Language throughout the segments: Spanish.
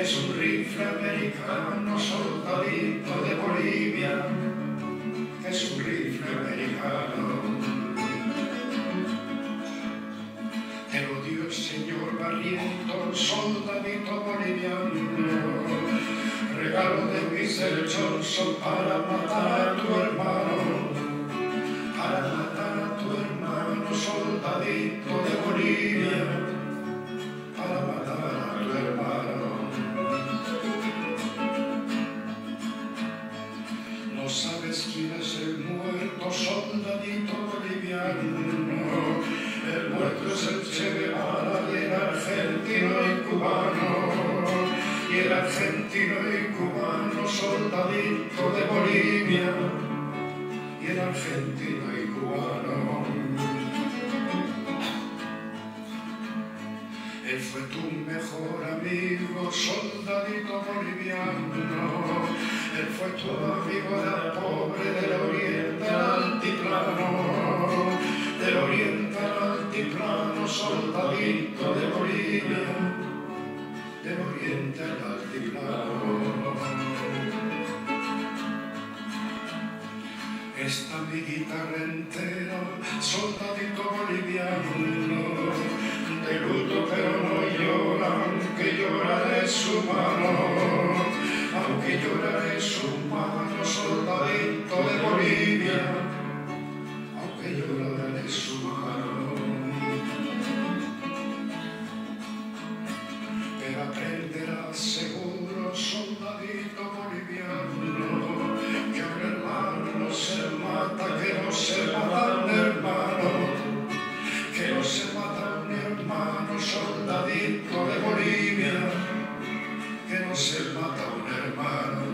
es un rifle americano, soldadito de Bolivia, es un rifle americano. Te lo dio el señor Barrientos, soldadito boliviano, regalo de Mr. Johnson para matar a tu hermano, para matar a tu hermano, soldadito de Bolivia, para matar a tu hermano. No sabes quién es el muerto, soldadito boliviano. El muerto es el Che Guevara y el argentino y cubano. Y el argentino y cubano, soldadito de Bolivia. Y el argentino y cubano. Él fue tu mejor amigo, soldadito boliviano. Él fue tu amigo de la pobre del oriente al altiplano. Del oriente al altiplano, soldadito de Bolivia. Del oriente al altiplano. Esta mi guitarra entera, soldadito boliviano, de luto pero no llora, aunque lloraré su mano, aunque lloraré su mano, soldadito de Bolivia, aunque lloraré su mano. Pero aprenderás seguro, soldadito boliviano, que un hermano se mata, que no se mata un hermano, que no se mata un hermano, soldadito de Bolivia, que no se mata un hermano,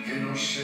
que no se